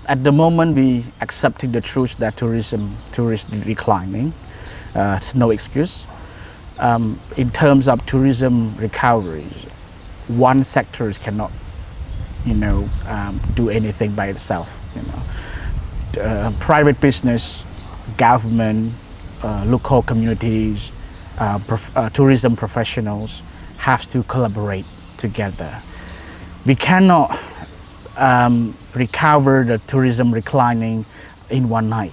At the moment, we accepting the truth that tourism is declining. It's no excuse. In terms of tourism recovery, one sector cannot, do anything by itself. Private business, government, local communities, tourism professionals have to collaborate together. We cannot recover the tourism declining in one night.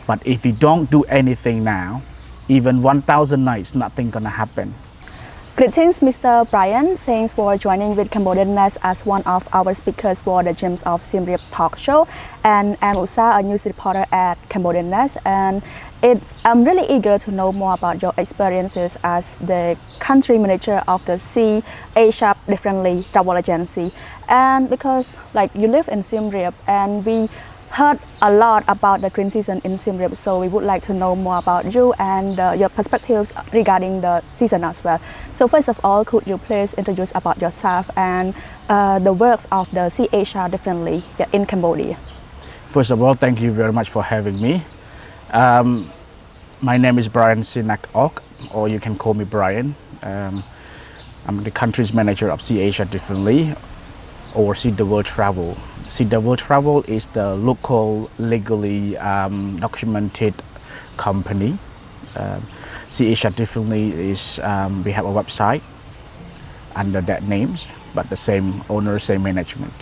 But if we don't do anything now, even 1,000 nights, nothing gonna happen. Greetings, Mr. Brian. Thanks for joining with Cambodianess as one of our speakers for the Gems of SIEM REAP talk show. And I'm Usa, a news reporter at Cambodianess. And I'm really eager to know more about your experiences as the country manager of the Sea Asia Differently travel agency. And because you live in SIEM REAP and we heard a lot about the green season in SIEM REAP, so we would like to know more about you and your perspectives regarding the season as well. So first of all, could you please introduce about yourself and the works of the Sea Asia Differently in Cambodia? First of all, thank you very much for having me. My name is Brian Synak Ork, or you can call me Brian. I'm the country's manager of Sea Asia Differently, or Sea the World Travel. Sea the World Travel is the local, legally documented company. Sea Asia Differently is, we have a website under that names, but the same owner, same management.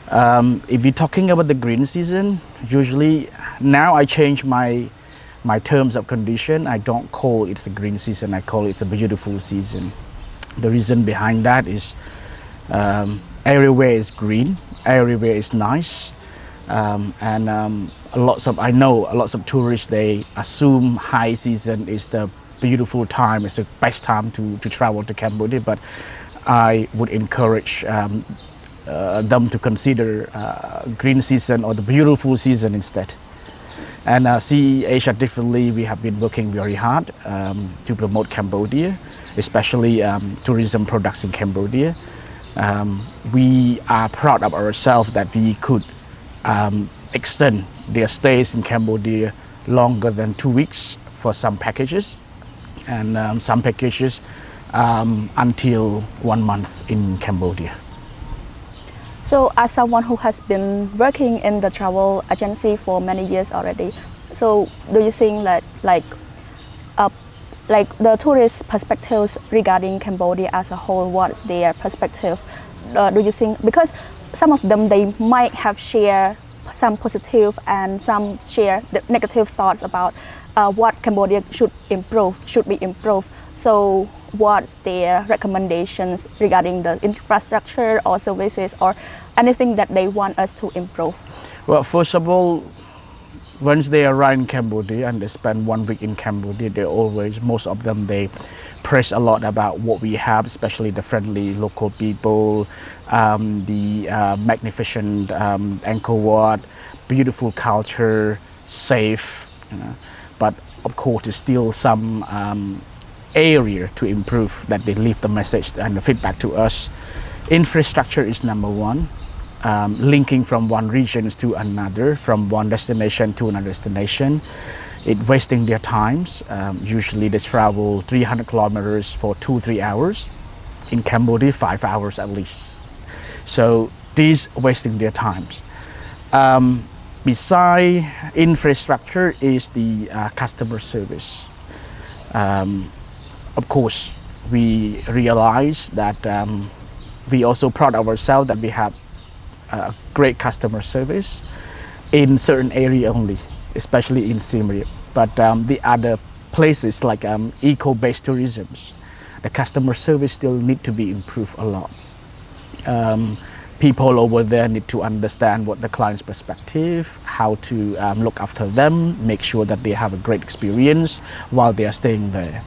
If you're talking about the green season, usually now I change my terms of condition. I don't call it a green season, I call it a beautiful season. The reason behind that is everywhere is green, everywhere is nice, and I know lots of tourists, they assume high season is the beautiful time, it's the best time to travel to Cambodia, but I would encourage them to consider green season or the beautiful season instead. And Sea Asia Differently, we have been working very hard to promote Cambodia, especially tourism products in Cambodia. We are proud of ourselves that we could extend their stays in Cambodia longer than 2 weeks for some packages, and some packages until 1 month in Cambodia. So as someone who has been working in the travel agency for many years already, so do you think that the tourist perspectives regarding Cambodia as a whole, what's their perspective? Do you think, because some of them, they might have shared some positive and some share the negative thoughts about what Cambodia should be improved. So what's their recommendations regarding the infrastructure or services or anything that they want us to improve? Well, first of all, once they arrive in Cambodia and they spend 1 week in Cambodia, most of them, they praise a lot about what we have, especially the friendly local people, the magnificent Angkor Wat, beautiful culture, safe, but of course there's still some area to improve that they leave the message and the feedback to us. Infrastructure is number one. Linking from one region to another, from one destination to another destination, it's wasting their times. Usually they travel 300 kilometers for 2-3 hours. In Cambodia, 5 hours at least. So these wasting their times. Beside infrastructure is the customer service. Of course, we realize that we also proud of ourselves that we have great customer service in certain area only, especially in SIEM REAP. But the other places like eco-based tourism, the customer service still need to be improved a lot. People over there need to understand what the client's perspective, how to look after them, make sure that they have a great experience while they are staying there.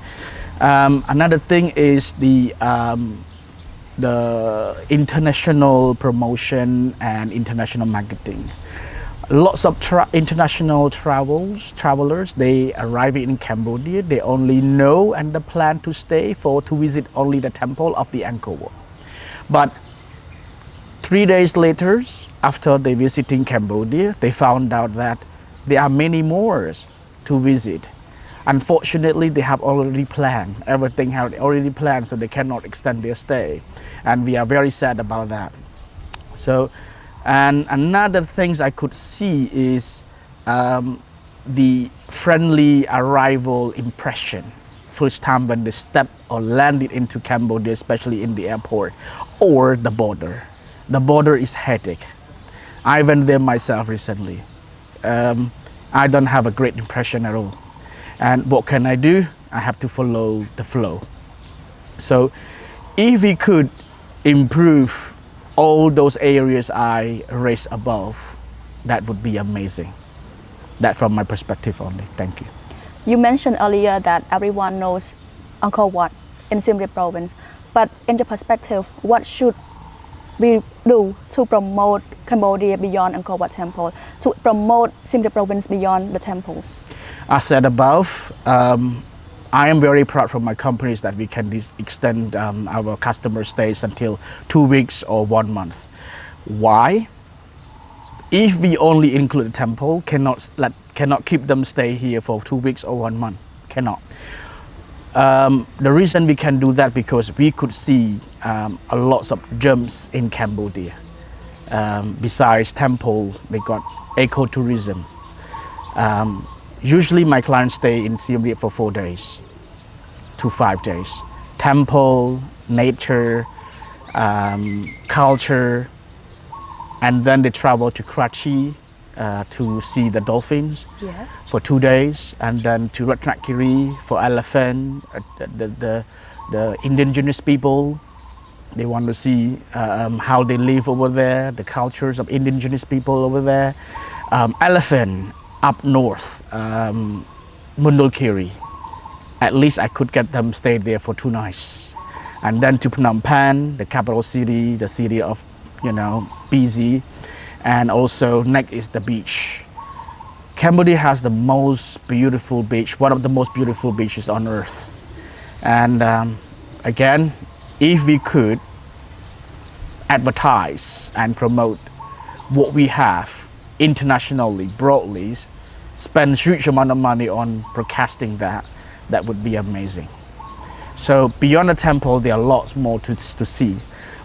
Another thing is the international promotion and international marketing. Lots of international travelers, they arrive in Cambodia, they only know and the plan to stay to visit only the temple of the Angkor Wat. But 3 days later, after they visiting Cambodia, they found out that there are many more to visit. Unfortunately, they have already planned, everything had already planned, so they cannot extend their stay. And we are very sad about that. So, and another things I could see is the friendly arrival impression. First time when they stepped or landed into Cambodia, especially in the airport or the border. The border is hectic. I went there myself recently. I don't have a great impression at all. And what can I do? I have to follow the flow. So if we could improve all those areas I raised above, that would be amazing. That from my perspective only. Thank you. You mentioned earlier that everyone knows Angkor Wat in Siem Reap province, but in the perspective, what should we do to promote Cambodia beyond Angkor Wat temple, to promote Siem Reap province beyond the temple? As said above, I am very proud from my companies that we can extend our customer stays until 2 weeks or 1 month. Why? If we only include the temple, cannot keep them stay here for 2 weeks or 1 month. Cannot. The reason we can do that because we could see a lot of gems in Cambodia. Besides temple, they got ecotourism. Usually my clients stay in Siem Reap for 4 days to 5 days. Temple, nature, culture, and then they travel to Karachi to see the dolphins for 2 days, and then to Ratnakiri for elephant, the indigenous people. They want to see how they live over there, the cultures of indigenous people over there. Elephant up north, Mundulkiri. At least I could get them stay there for 2 nights. And then to Phnom Penh, the capital city, the city of, busy. And also next is the beach. Cambodia has the most beautiful beach, one of the most beautiful beaches on earth. And again, if we could advertise and promote what we have internationally, broadly, spend huge amount of money on broadcasting that would be amazing. So beyond the temple, there are lots more to see.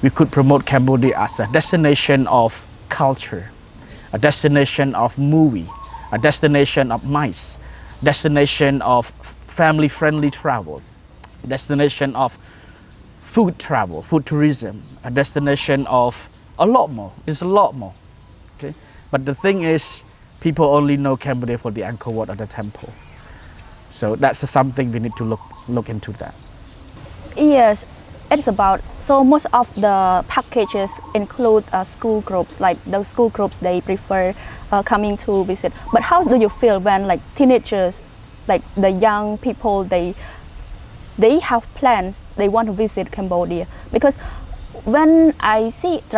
We could promote Cambodia as a destination of culture, a destination of movie, a destination of MICE, destination of family-friendly travel, a destination of food travel, food tourism, a destination of a lot more. It's a lot more. Okay? But the thing is, people only know Cambodia for the Angkor Wat or the temple. So that's something we need to look into that. Yes, it's about, so most of the packages include school groups, like those school groups they prefer coming to visit. But how do you feel when like teenagers, like the young people, they have plans, they want to visit Cambodia? Because when I visit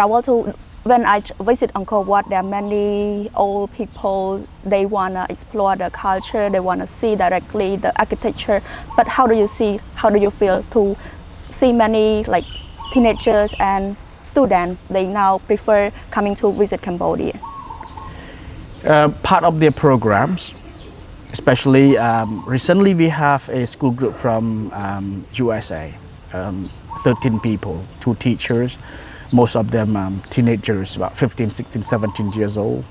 Angkor Wat, there are many old people, they want to explore the culture, they want to see directly the architecture. But how do you feel to see many like teenagers and students, they now prefer coming to visit Cambodia? Part of their programs, especially recently we have a school group from USA, 13 people, 2 teachers, most of them teenagers, about 15, 16, 17 years old.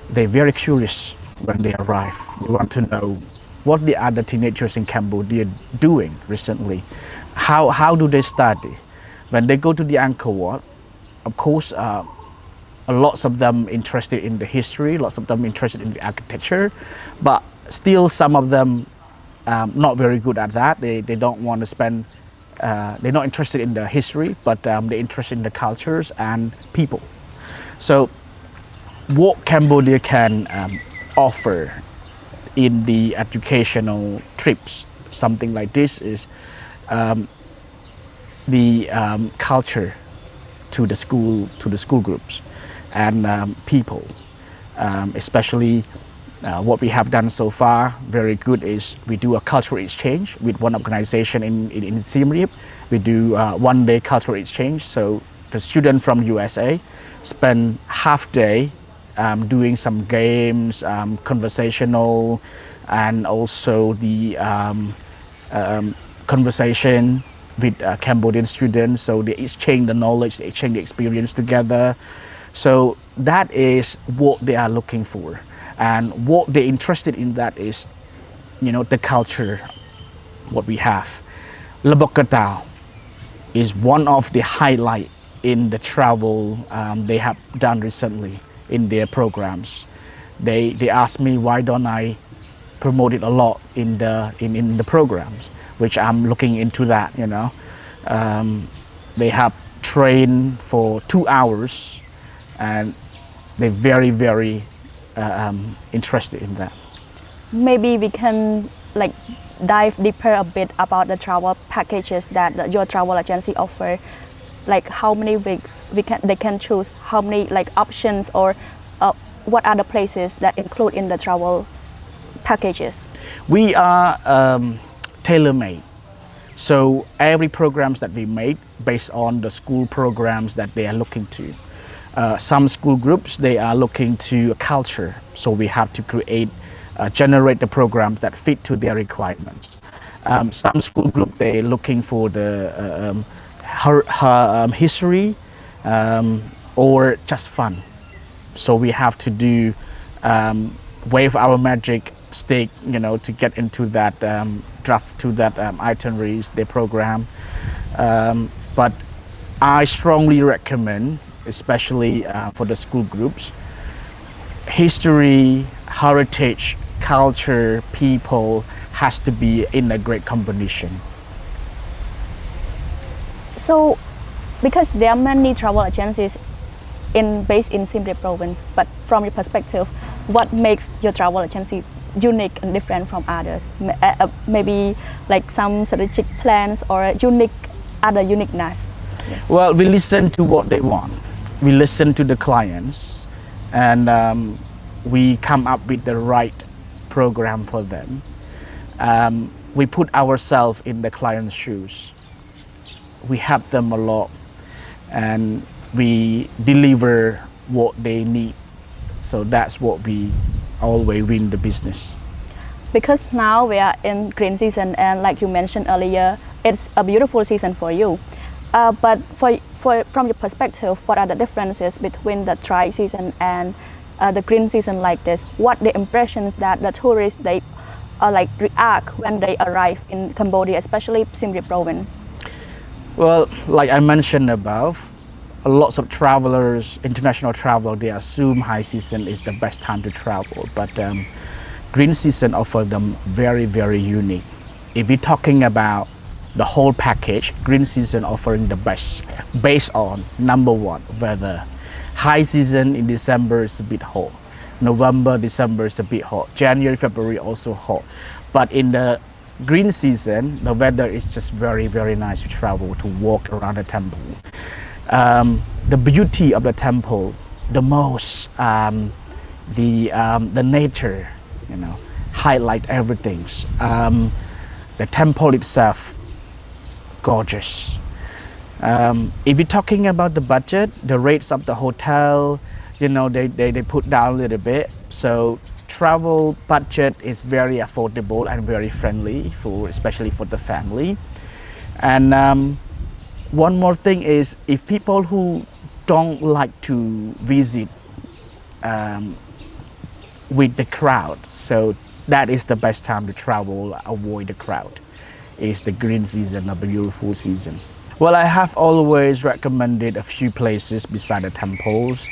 They're very curious when they arrive. They want to know what the other teenagers in Cambodia doing recently. How do they study? When they go to the Angkor Wat, of course, lots of them interested in the history, lots of them interested in the architecture, but still some of them not very good at that. They don't want to spend, they're not interested in the history, but they're interested in the cultures and people. So what Cambodia can offer in the educational trips, something like this, is the culture to the school groups and people, especially what we have done so far very good is we do a cultural exchange with one organization in Siem Reap. We do 1 day cultural exchange, so the student from USA spend half day doing some games, conversational, and also the conversation with Cambodian students. So they exchange the knowledge, they exchange the experience together. So that is what they are looking for. And what they're interested in that is, the culture, what we have. Labokatao is one of the highlight in the travel they have done recently in their programs. They asked me why don't I promote it a lot in the programs, which I'm looking into that. They have trained for 2 hours, and they're very, very interested in that. Maybe we can dive deeper a bit about the travel packages that your travel agency offer. Like how many weeks they can choose, how many options, or what are the places that include in the travel packages? We are tailor-made. So every programs that we make based on the school programs that they are looking to. Some school groups, they are looking to culture, so we have to generate the programs that fit to their requirements. Some school group, they're looking for the history or just fun. So we have to do wave our magic stick, to get into that draft to that itineraries, their program. But I strongly recommend, especially for the school groups, history, heritage, culture, people has to be in a great combination. So, because there are many travel agencies based in Siem Reap province, but from your perspective, what makes your travel agency unique and different from others? Maybe some strategic plans or other uniqueness. Yes. Well, we listen to what they want. We listen to the clients, and we come up with the right program for them. We put ourselves in the client's shoes. We help them a lot, and we deliver what they need. So that's what we always win the business. Because now we are in green season, and like you mentioned earlier, it's a beautiful season for you. But from your perspective, what are the differences between the dry season and the green season like this? What the impressions that the tourists they react when they arrive in Cambodia, especially Siem Reap province? Well, like I mentioned above, lots of travelers, international travelers, they assume high season is the best time to travel, but green season offers them very, very unique. If we're talking about the whole package, green season offering the best based on number one, weather. High season in December is a bit hot. November, December is a bit hot. January, February also hot. But in the green season, the weather is just very, very nice to travel, to walk around the temple. The beauty of the temple, the most, the nature, highlight everything. The temple itself, gorgeous. If you're talking about the budget, the rates of the hotel, they put down a little bit. So travel budget is very affordable and very friendly especially for the family. And one more thing is, if people who don't like to visit with the crowd, so that is the best time to travel, avoid the crowd, is the green season, a beautiful season. Well, I have always recommended a few places beside the temples,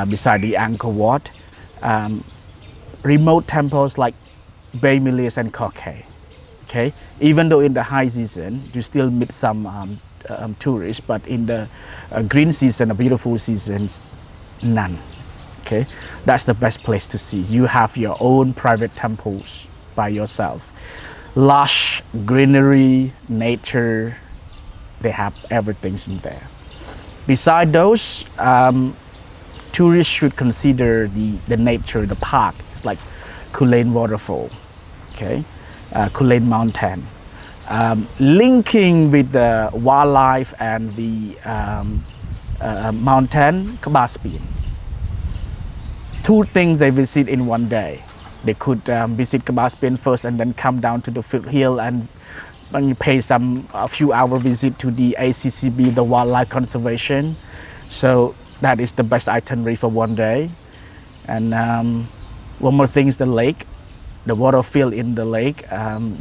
beside the Angkor Wat, remote temples like Bay Milias and Kokhe. Okay, even though in the high season you still meet some tourists, but in the green season, a beautiful seasons, none. Okay, that's the best place to see. You have your own private temples by yourself. Lush greenery, nature, they have everything in there. Beside those, tourists should consider the nature, the park. It's like Kulin Waterfall, okay, Kulin Mountain. Linking with the wildlife and the mountain Kabaspin. Two things they visit in one day. They could visit Kabaspin first and then come down to the foothill and you pay a few hour visit to the ACCB, the wildlife conservation. So that is the best itinerary for one day. And one more thing is the lake, the water field in the lake,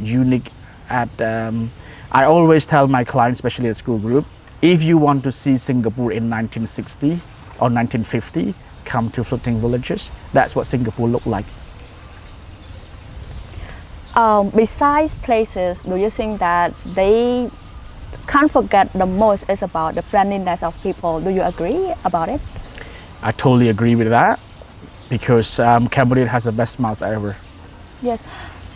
unique at, I always tell my clients, especially a school group, if you want to see Singapore in 1960 or 1950, come to floating villages. That's what Singapore looked like. Besides places, do you think that they can't forget the most is about the friendliness of people? Do you agree about it? I totally agree with that because Cambodia has the best smiles ever. Yes,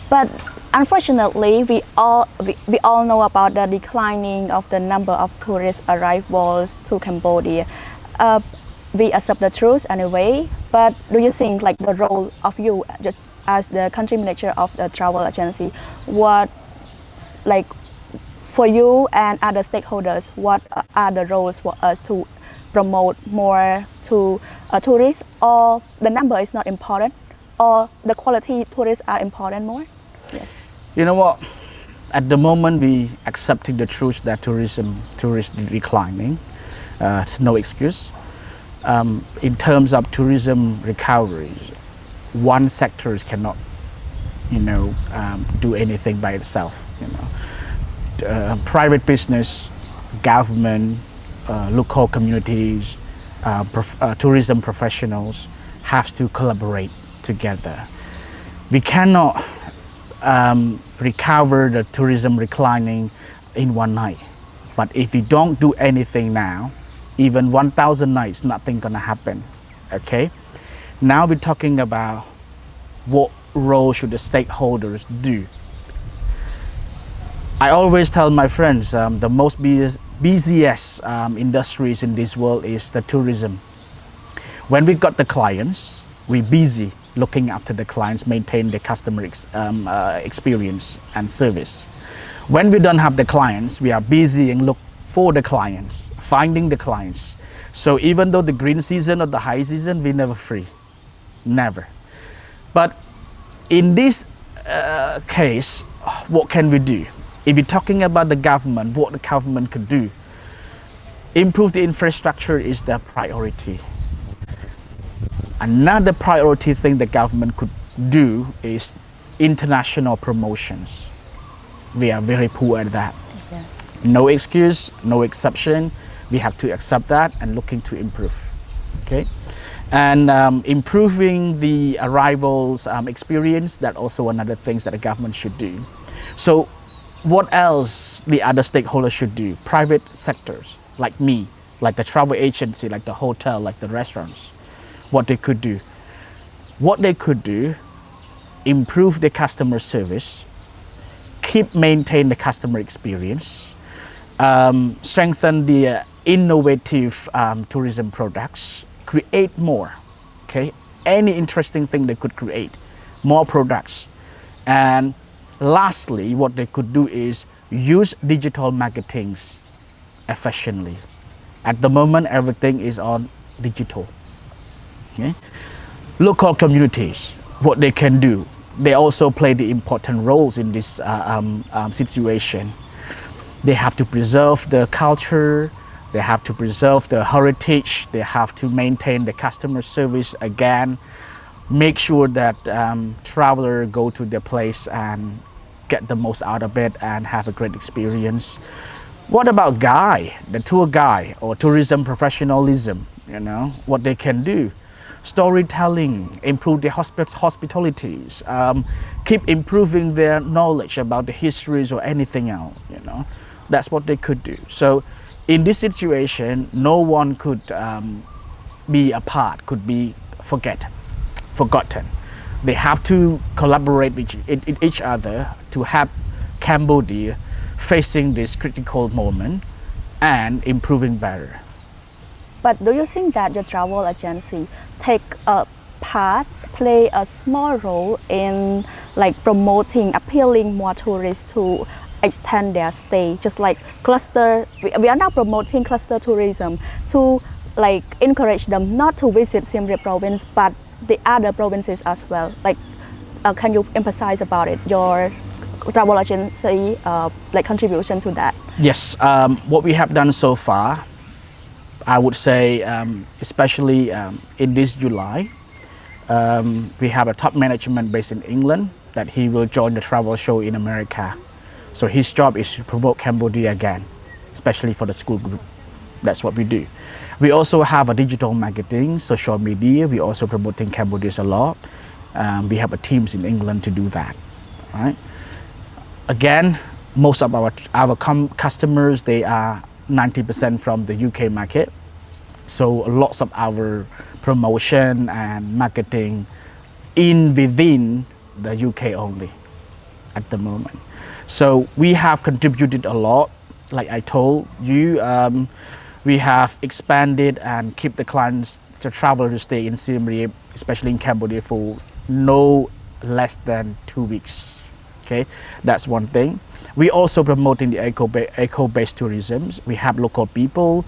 but unfortunately, we all know about the declining of the number of tourist arrivals to Cambodia. We accept the truth anyway, but do you think like the role of you as the country manager of the travel agency, what like for you and other stakeholders, what are the roles for us to promote more to tourists, or the number is not important, or the quality tourists are important more? Yes. You know what? At the moment, we accepting the truth that tourist declining. It's no excuse. In terms of tourism recovery, one sector cannot, do anything by itself. Private business, government, local communities, tourism professionals have to collaborate together. We cannot recover the tourism declining in one night. But if we don't do anything now, even 1,000 nights, nothing gonna happen, okay? Now we're talking about what role should the stakeholders do. I always tell my friends, the most busiest industries in this world is the tourism. When we got the clients, we're busy looking after the clients, maintain the customer experience and service. When we don't have the clients, we are busy and look for the clients, finding the clients. So even though the green season or the high season, we're never free, never. But in this case, what can we do? If you're talking about the government, what the government could do, improve the infrastructure is the priority. Another priority thing the government could do is international promotions. We are very poor at that. Yes. No excuse, no exception. We have to accept that and looking to improve. Okay, and improving the arrivals experience. That also another things that the government should do. So, what else the other stakeholders should do? Private sectors like me, like the travel agency, like the hotel, like the restaurants. What they could do? What they could do? Improve the customer service. Maintain the customer experience, strengthen the innovative tourism products, create more, okay? Any interesting thing they could create, more products. And lastly, what they could do is use digital marketing efficiently. At the moment, everything is on digital. Okay? Local communities, what they can do, they also play the important roles in this situation. They have to preserve the culture, they have to preserve the heritage, they have to maintain the customer service again, make sure that travelers go to their place and get the most out of it and have a great experience. What about the tour guide or tourism professionalism, what they can do? Storytelling, improve their hospitalities, keep improving their knowledge about the histories or anything else, That's what they could do. So in this situation, no one could be apart, could be forgotten. They have to collaborate with each other to have Cambodia facing this critical moment and improving better. But do you think that your travel agency play a small role in like promoting, appealing more tourists to extend their stay, just like cluster? We are now promoting cluster tourism to like encourage them not to visit Siem Reap province, but the other provinces as well? Like, can you emphasize about it, your travel agency like contribution to that? Yes, what we have done so far, I would say, especially in this July, we have a top management based in England that he will join the travel show in America. So his job is to promote Cambodia again, especially for the school group. That's what we do. We also have a digital marketing, social media. We also promoting Cambodia a lot. We have a teams in England to do that, right? Again, most of our customers, they are 90% from the UK market. So lots of our promotion and marketing within the UK only at the moment. So we have contributed a lot. Like I told you, we have expanded and keep the clients, the travelers to stay in Siem Reap, especially in Cambodia, for no less than 2 weeks. Okay, that's one thing. We also promoting the eco-based tourism. We have local people.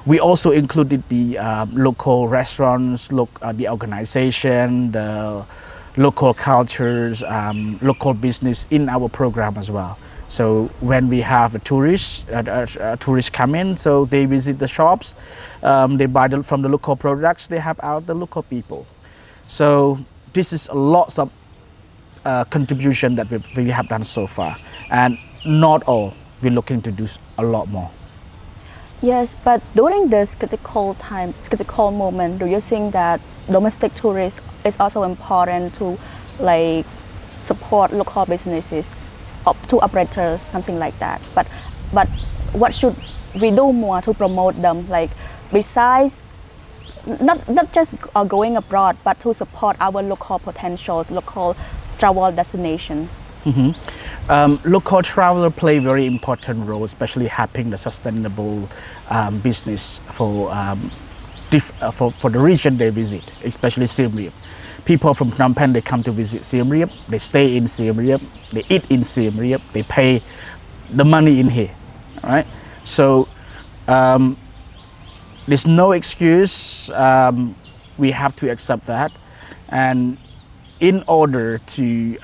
We also included the local restaurants, the organization, the local cultures, local business in our program as well. So when we have a tourist come in, so they visit the shops, they buy from the local products, they help out the local people. So this is lots of contribution that we have done so far, and not all. We're looking to do a lot more. Yes, but during this critical moment, do you think that domestic tourists is also important to like support local businesses, to operators, something like that? But what should we do more to promote them? Like besides not just going abroad, but to support our local potentials, local travel destinations. Local traveler play very important role, especially helping the sustainable business for the region they visit, especially Siem Reap. People from Phnom Penh, they come to visit Siem Reap, they stay in Siem Reap, they eat in Siem Reap, they pay the money in here, right? So there's no excuse. We have to accept that, and in order to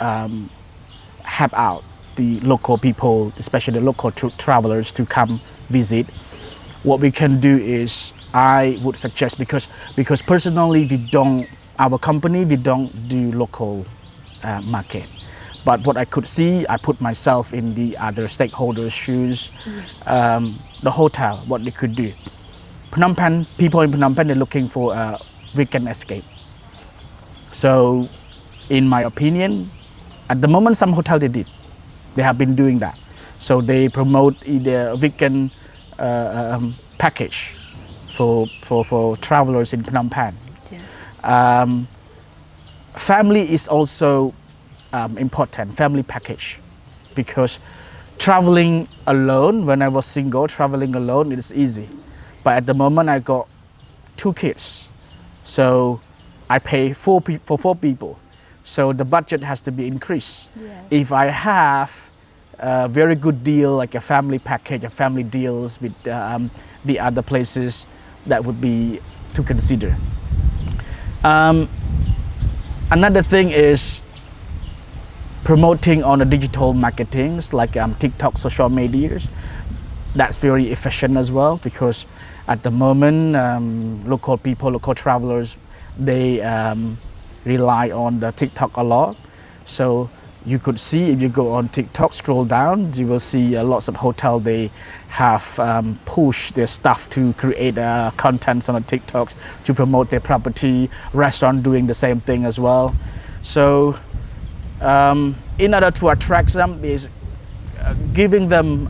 help out the local people, especially the local travelers, to come visit, what we can do is, I would suggest, because personally our company, we don't do local market. But what I could see, I put myself in the other stakeholders' shoes. The hotel, what they could do. Phnom Penh, people in Phnom Penh, they're looking for a weekend escape. So, in my opinion, at the moment, some hotel they have been doing that. So they promote either weekend package for travelers in Phnom Penh. Yes. Family is also important, family package, because traveling alone, when I was single, traveling alone, it is easy. But at the moment, I got 2 kids, so I pay for 4 people. So the budget has to be increased. Yes. If I have a very good deal, like a family package, a family deals with the other places, that would be to consider. Another thing is promoting on the digital marketings, like TikTok, social medias. That's very efficient as well, because at the moment, local people, local travelers, they rely on the TikTok a lot. So you could see, if you go on TikTok, scroll down, you will see lots of hotels, they have pushed their staff to create contents on the TikToks to promote their property. Restaurant doing the same thing as well. So in order to attract them, is giving them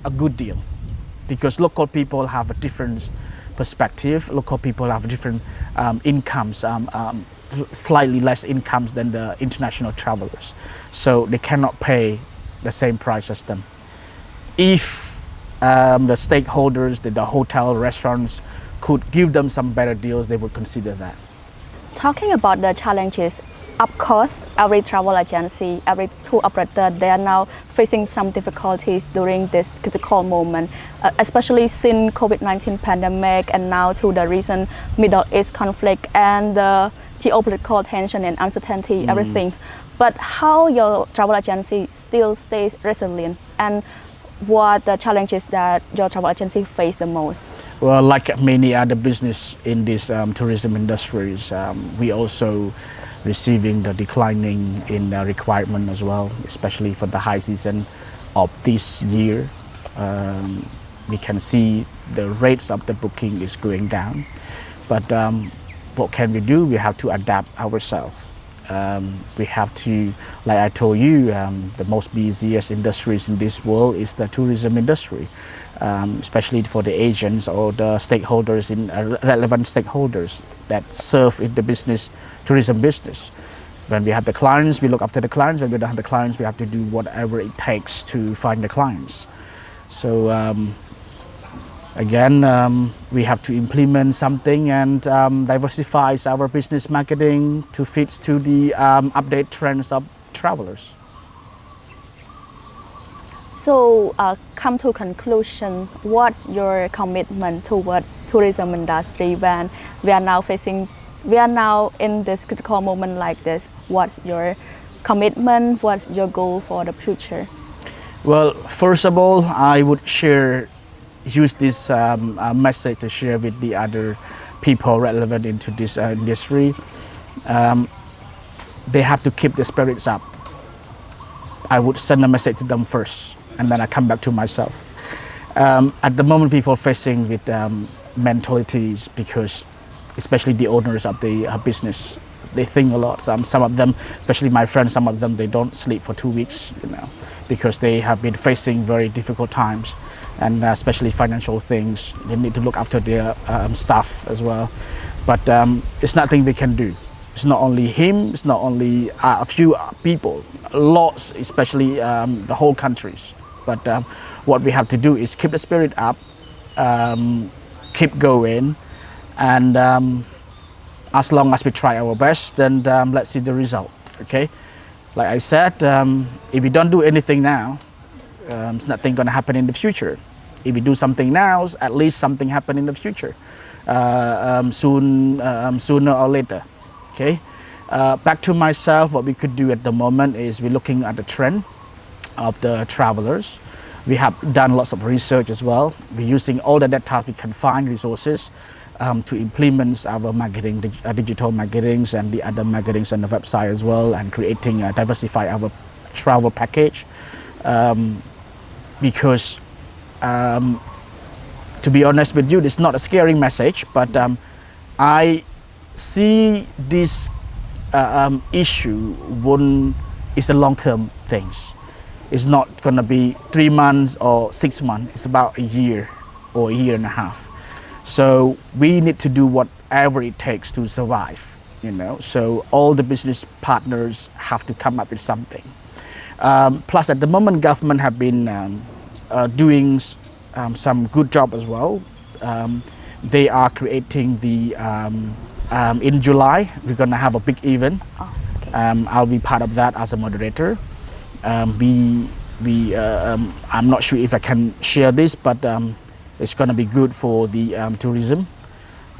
a good deal, because local people have a different perspective. Local people have different incomes, slightly less incomes than the international travelers. So they cannot pay the same price as them. If the stakeholders, the hotel, restaurants could give them some better deals, they would consider that. Talking about the challenges, of course, every travel agency, every tour operator, they are now facing some difficulties during this critical moment, especially since COVID-19 pandemic and now to the recent Middle East conflict and the geopolitical tension and uncertainty, everything. But how your travel agency still stays resilient, and what the challenges that your travel agency face the most? Well, like many other business in this tourism industries, we also receiving the declining in requirement as well, especially for the high season of this year. We can see the rates of the booking is going down, but what can we do? We have to adapt ourselves. We have to, like I told you, the most busiest industries in this world is the tourism industry, especially for the agents or the stakeholders in relevant stakeholders that serve in the business, tourism business. When we have the clients, we look after the clients. When we don't have the clients, we have to do whatever it takes to find the clients. So again, we have to implement something and diversify our business marketing to fit to the update trends of travelers. So, come to conclusion, what's your commitment towards tourism industry when we are now in this critical moment like this? What's your commitment? What's your goal for the future? Well, first of all, I would use this message to share with the other people relevant into this industry. They have to keep the spirits up. I would send a message to them first, and then I come back to myself. At the moment, people are facing with mentalities because, especially the owners of the business, they think a lot. Some of them, especially my friends, some of them, they don't sleep for 2 weeks, because they have been facing very difficult times, and especially financial things. They need to look after their staff as well. But it's nothing we can do. It's not only him, it's not only a few people, lots, especially the whole countries. But what we have to do is keep the spirit up, keep going, and as long as we try our best, then let's see the result, okay? Like I said, if we don't do anything now, it's nothing gonna happen in the future. If we do something now, at least something happen in the future, sooner or later, okay? Back to myself, what we could do at the moment is we're looking at the trend of the travelers. We have done lots of research as well. We're using all the data we can find, resources, to implement our marketing, digital marketings and the other marketings on the website as well, and creating, diversify our travel package. Because to be honest with you, it's not a scary message, but I see this issue is a long-term things. It's not gonna be 3 months or 6 months. It's about a year or a year and a half. So we need to do whatever it takes to survive, So all the business partners have to come up with something. Plus, at the moment, government have been doing some good job as well. They are creating the in July. We're gonna have a big event. Oh, okay. I'll be part of that as a moderator. I'm not sure if I can share this, but it's gonna be good for the tourism.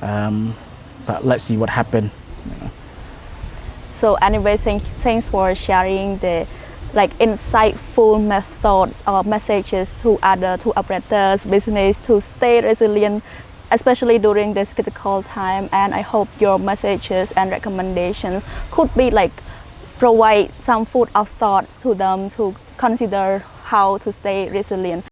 But let's see what happens. So anyway, thanks for sharing the insightful methods or messages to other tour operators, business to stay resilient, especially during this critical time. And I hope your messages and recommendations could be provide some food of thoughts to them to consider how to stay resilient.